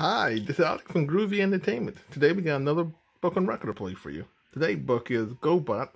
Hi, this is Alex from Groovy Entertainment. Today we got another book on record to play for you. Today's book is Gobot,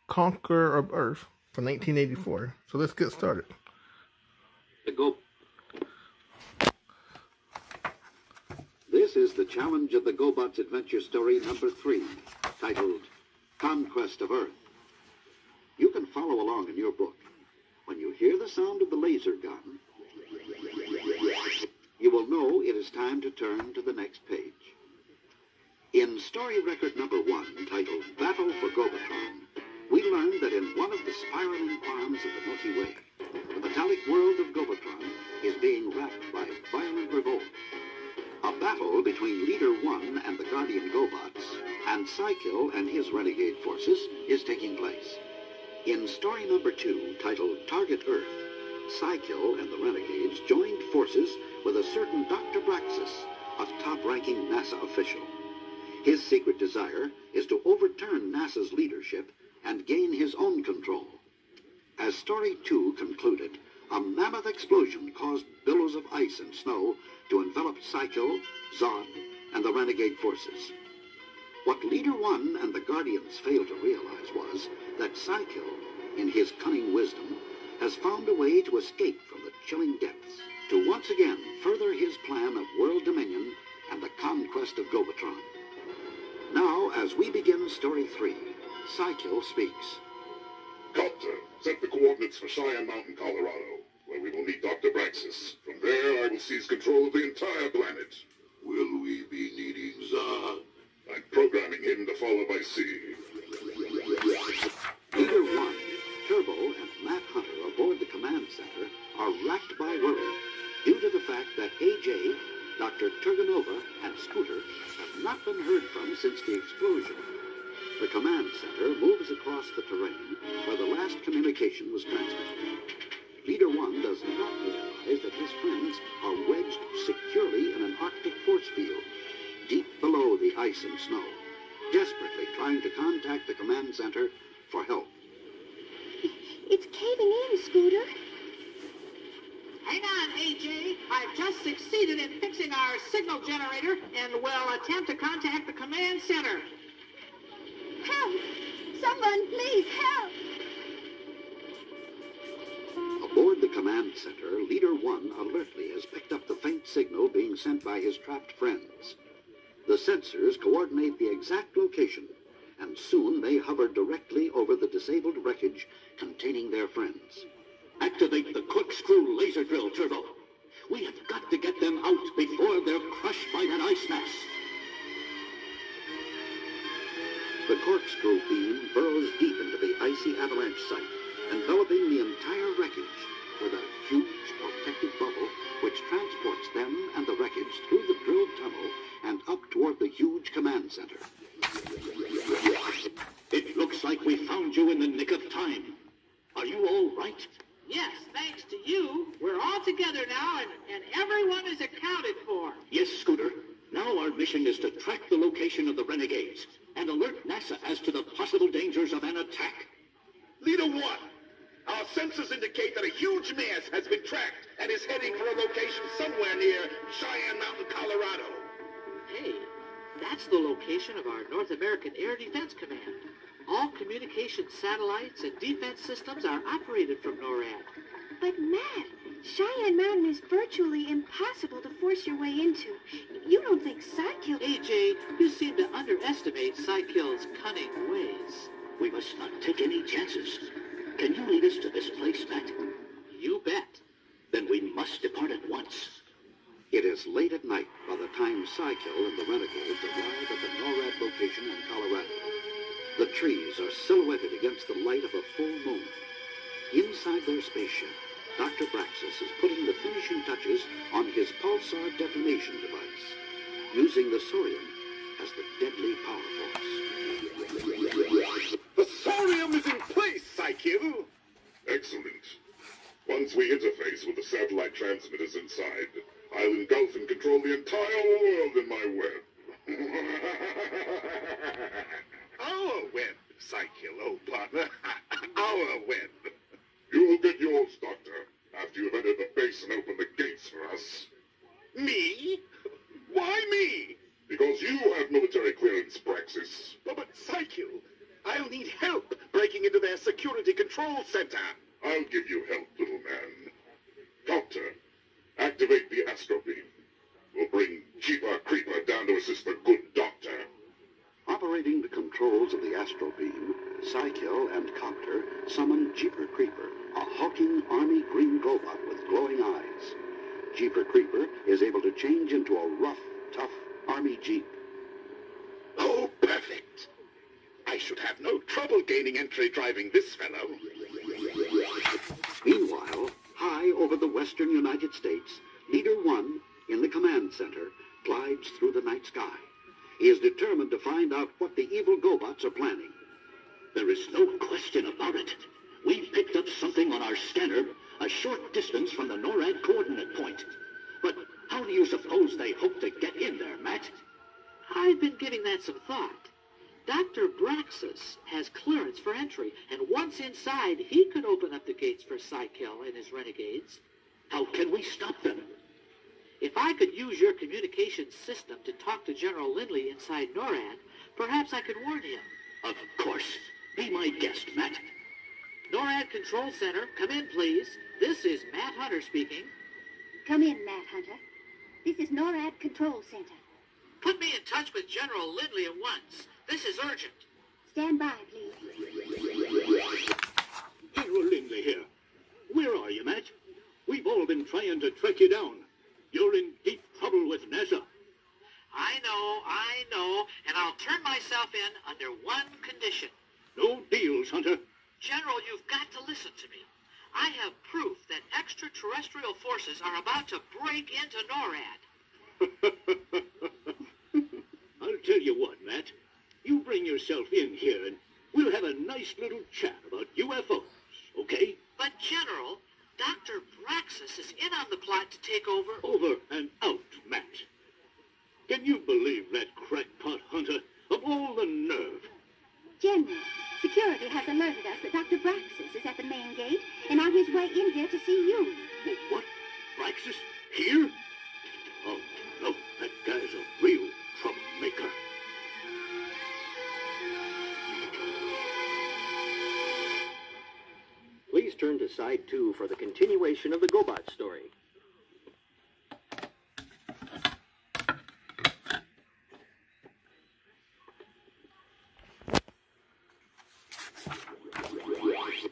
Conqueror of Earth from 1984. So let's get started. This is the challenge of the Gobots adventure story number 3, titled Conquest of Earth. You can follow along in your book. When you hear the sound of the laser gun, you will know it is time to turn to the next page. In story record number 1, titled Battle for Gobotron, we learned that in one of the spiraling arms of the Milky Way, the metallic world of Gobotron is being racked by violent revolt. A battle between Leader 1 and the Guardian Gobots, and Psykill and his renegade forces, is taking place. In story number 2, titled Target Earth, Psykill and the renegades joined forces with a certain Dr. Braxis, a top-ranking NASA official. His secret desire is to overturn NASA's leadership and gain his own control. As story 2 concluded, a mammoth explosion caused billows of ice and snow to envelop Psykill, Zod, and the renegade forces. What Leader 1 and the Guardians failed to realize was that Psykill, in his cunning wisdom, has found a way to escape from the chilling depths, to once again further his plan of world dominion and the conquest of Gobotron. Now, as we begin story 3, Psykill speaks. Copter, set the coordinates for Cheyenne Mountain, Colorado, where we will meet Dr. Braxis. From there, I will seize control of the entire planet. Will we be needing Zod? I'm programming him to follow by sea. Leader 1, Turbo, and Matt Hunter aboard the command center are racked by worry due to the fact that AJ, Dr. Turganova, and Scooter have not been heard from since the explosion. The command center moves across the terrain where the last communication was transmitted. Leader 1 does not realize that his friends are wedged securely in an Arctic force field, deep below the ice and snow, desperately trying to contact the command center for help. It's caving in, Scooter. Hang on, AJ. I've just succeeded in fixing our signal generator and will attempt to contact the command center. Help! Someone, please, help! Aboard the command center, Leader 1 alertly has picked up the faint signal being sent by his trapped friends. The sensors coordinate the exact location, and soon they hover directly over the disabled wreckage containing their friends. Activate the corkscrew laser drill, Turbo. We have got to get them out before they're crushed by that ice mass. The corkscrew beam burrows deep into the icy avalanche site, enveloping the entire wreckage with a huge protective bubble which transports them and the wreckage through the drilled tunnel and up toward the huge command center. It looks like we found you in the nick of time. Are you all right? Yes, thanks to you, we're all together now and everyone is accounted for. Yes, Scooter. Now our mission is to track the location of the renegades and alert NASA as to the possible dangers of an attack. Leader 1, our sensors indicate that a huge mass has been tracked and is heading for a location somewhere near Cheyenne Mountain, Colorado. Hey, that's the location of our North American Air Defense Command. All communication satellites and defense systems are operated from NORAD. But, Matt, Cheyenne Mountain is virtually impossible to force your way into. You don't think Psykill... AJ, you seem to underestimate Psykill's cunning ways. We must not take any chances. Can you lead us to this place, Matt? You bet. Then we must depart at once. It is late at night by the time Psykill and the renegades arrive at the NORAD location in Colorado. The trees are silhouetted against the light of a full moon. Inside their spaceship, Dr. Braxis is putting the finishing touches on his pulsar detonation device, using the Saurium as the deadly power force. The Saurium is in place, Psykill! Excellent. Once we interface with the satellite transmitters inside, I'll engulf and control the entire world in my web. Our web, Psykill, old partner. Our web. You'll get yours, Doctor, after you've entered the base and opened the gates for us. Me? What? Control Center! I'll give you help, little man. Doctor, activate the astro beam. We'll bring Jeeper Creeper down to assist the good doctor. Operating the controls of the astro beam, Psykill and Copter summon Jeeper Creeper, a hulking army green gobot with glowing eyes. Jeeper Creeper is able to change into a rough, tough army jeep. Oh, perfect. I should have no trouble gaining entry driving this fellow. Meanwhile, high over the western United States, Leader One, in the command center, glides through the night sky. He is determined to find out what the evil gobots are planning. There is no question about it. We've picked up something on our scanner a short distance from the NORAD coordinate point. But how do you suppose they hope to get in there, Matt? I've been giving that some thought. Dr. Braxis has clearance for entry, and once inside, he could open up the gates for Psykill and his renegades. How can we stop them? If I could use your communications system to talk to General Lindley inside NORAD, perhaps I could warn him. Of course. Be my guest, Matt. NORAD Control Center, come in, please. This is Matt Hunter speaking. Come in, Matt Hunter. This is NORAD Control Center. Put me in touch with General Lindley at once. This is urgent. Stand by, please. General Lindley here. Where are you, Matt? We've all been trying to track you down. You're in deep trouble with NASA. I know, and I'll turn myself in under one condition. No deals, Hunter. General, you've got to listen to me. I have proof that extraterrestrial forces are about to break into NORAD. I'll tell you what, Matt. You bring yourself in here and we'll have a nice little chat about UFOs, okay? But, General, Dr. Braxis is in on the plot to take over. Over and out, Matt. Can you believe that crackpot Hunter? Of all the nerve. General, security has alerted us that Dr. Braxis is at the main gate and on his way in here to see you. What? Braxis? Here? Oh, no, that guy's a real troublemaker. Please turn to side 2 for the continuation of the Gobot story.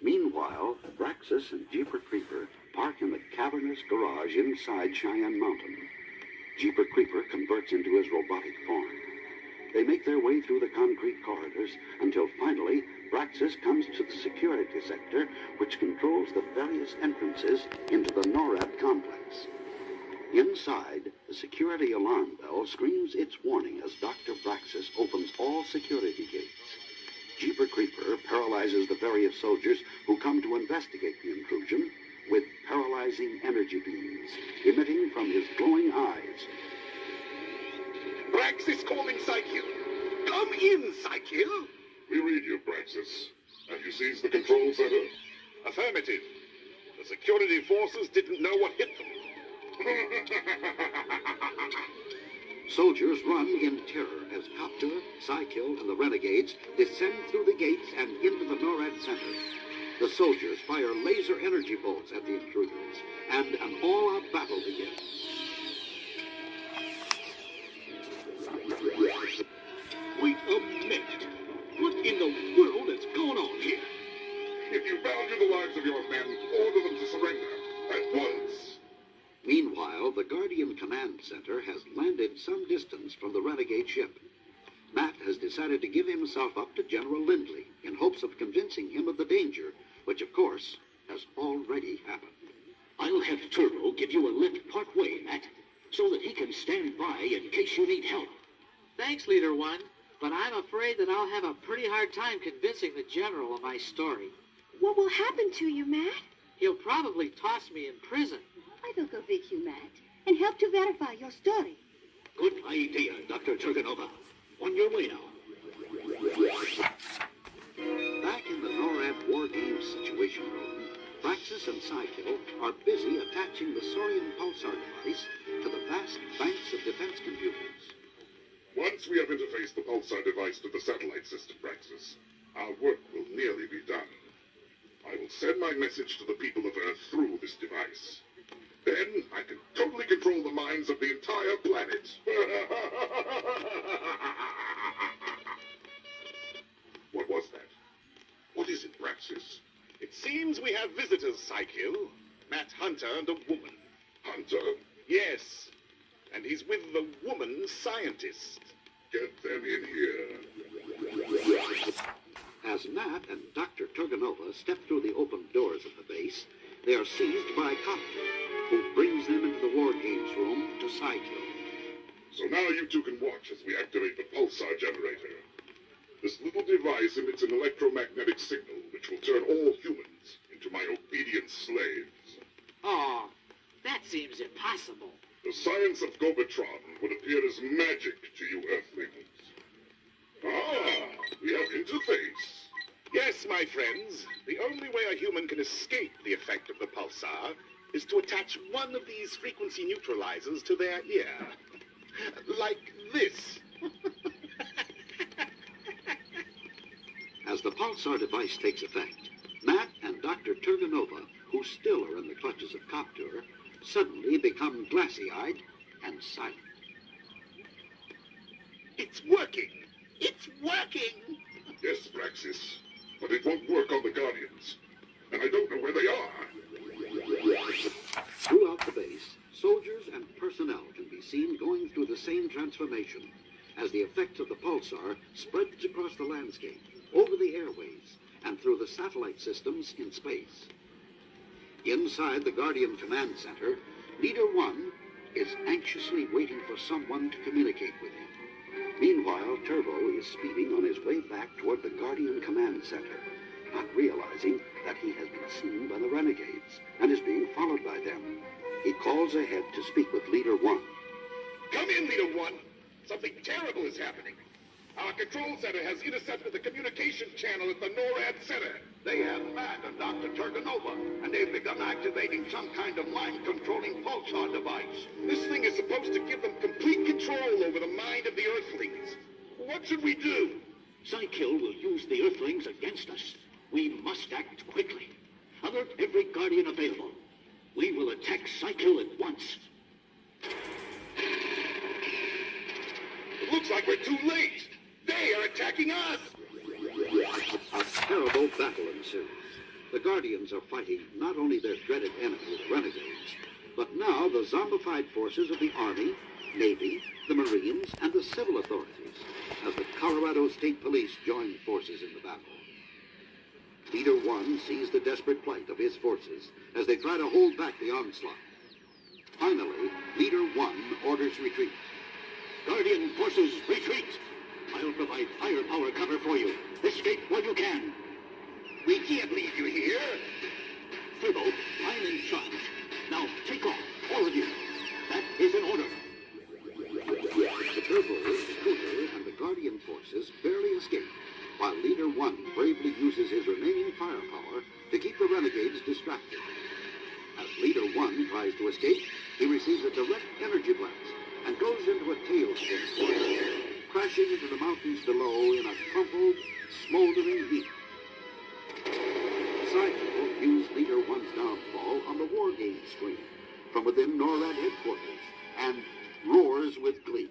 Meanwhile, Braxis and Jeeper Creeper park in the cavernous garage inside Cheyenne Mountain. Jeeper Creeper converts into his robotic form. They make their way through the concrete corridors until finally Braxis comes to the security sector, which controls the various entrances into the NORAD complex. Inside, the security alarm bell screams its warning as Dr. Braxis opens all security gates. Jeeper Creeper paralyzes the various soldiers who come to investigate the intrusion with paralyzing energy beams emitting from his glowing eyes. Braxis calling Psykill. Come in, Psykill. We read you, Braxis. Have you seized the control center? Affirmative. The security forces didn't know what hit them. Soldiers run in terror as Copter, Psykill, and the renegades descend through the gates and into the NORAD center. The soldiers fire laser energy bolts at the intruders, and an all-out battle begins. Wait a minute. What in the world is going on here? If you value the lives of your men, order them to surrender at once. Meanwhile, the Guardian Command Center has landed some distance from the renegade ship. Matt has decided to give himself up to General Lindley in hopes of convincing him of the danger, which, of course, has already happened. I'll have Turbo give you a lift part way, Matt, so that he can stand by in case you need help. Thanks, Leader One, but I'm afraid that I'll have a pretty hard time convincing the General of my story. What will happen to you, Matt? He'll probably toss me in prison. I will go with you, Matt, and help to verify your story. Good idea, Dr. Turganova. On your way now. Back in the NORAD War Games Situation Room, Braxis and Psykill are busy attaching the Saurian pulsar device to the vast banks of defense computers. Once we have interfaced the pulsar device to the satellite system, Braxis, our work will nearly be done. I will send my message to the people of Earth through this device. Then I can totally control the minds of the entire planet. What was that? What is it, Braxis? It seems we have visitors, Psykill. Matt Hunter and a woman. Hunter? Yes. And he's with the woman scientist. Get them in here. As Matt and Dr. Turganova step through the open doors of the base, they are seized by Copter, who brings them into the war games room to Psykill. So now you two can watch as we activate the pulsar generator. This little device emits an electromagnetic signal which will turn all humans into my obedient slaves. Oh, that seems impossible. The science of Gobotron would appear as magic to you Earthlings. Ah, we have interface. Yes, my friends. The only way a human can escape the effect of the pulsar is to attach one of these frequency neutralizers to their ear. Like this. As the pulsar device takes effect, Matt and Dr. Turganova, who still are in the clutches of Copter, suddenly become glassy-eyed and silent. It's working! It's working! Yes, Braxis, but it won't work on the Guardians. And I don't know where they are. Throughout the base, soldiers and personnel can be seen going through the same transformation as the effects of the pulsar spreads across the landscape, over the airways, and through the satellite systems in space. Inside the Guardian Command Center, Leader 1 is anxiously waiting for someone to communicate with him. Meanwhile, Turbo is speeding on his way back toward the Guardian Command Center, not realizing that he has been seen by the renegades and is being followed by them. He calls ahead to speak with Leader 1. Come in, Leader 1. Something terrible is happening. Our control center has intercepted the communication channel at the NORAD center. They have Matt and Dr. Turganova, and they've begun activating some kind of mind-controlling pulsar device. This thing is supposed to give them complete control over the mind of the Earthlings. What should we do? Psykill will use the Earthlings against us. We must act quickly. Alert every Guardian available. We will attack Psykill at once. It looks like we're too late. They are attacking us. A terrible battle ensues. The Guardians are fighting not only their dreaded enemy, the renegades, but now the zombified forces of the Army, Navy, the Marines, and the civil authorities, as the Colorado State Police join forces in the battle. Leader 1 sees the desperate plight of his forces as they try to hold back the onslaught. Finally, Leader 1 orders retreat. Guardian forces, retreat! I'll provide firepower cover for you. Escape while you can. We can't leave you here. Turbo, I'm in charge. Now take off, all of you. That is an order. The Turbo, Scooter, and the Guardian forces barely escape, while Leader 1 bravely uses his remaining firepower to keep the renegades distracted. As Leader 1 tries to escape, he receives a direct energy blast and goes into a tailspin, crashing into the mountains below in a crumpled, smoldering heap. Psykill views Leader 1's downfall on the War Games screen from within NORAD headquarters and roars with glee.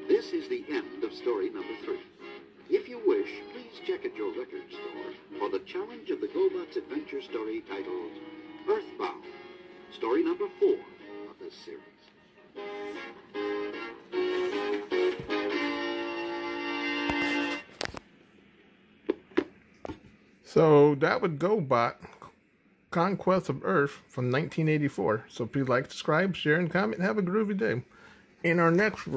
This is the end of story number 3. If you wish, please check at your record store for the challenge of the GoBots adventure story titled Earthbound, story number 4 of this series. So that would GoBot, Conquest of Earth from 1984. So please like, subscribe, share, and comment. Have a groovy day. And our next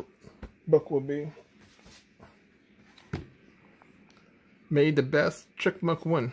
book will be May the Best Chickmuck Win.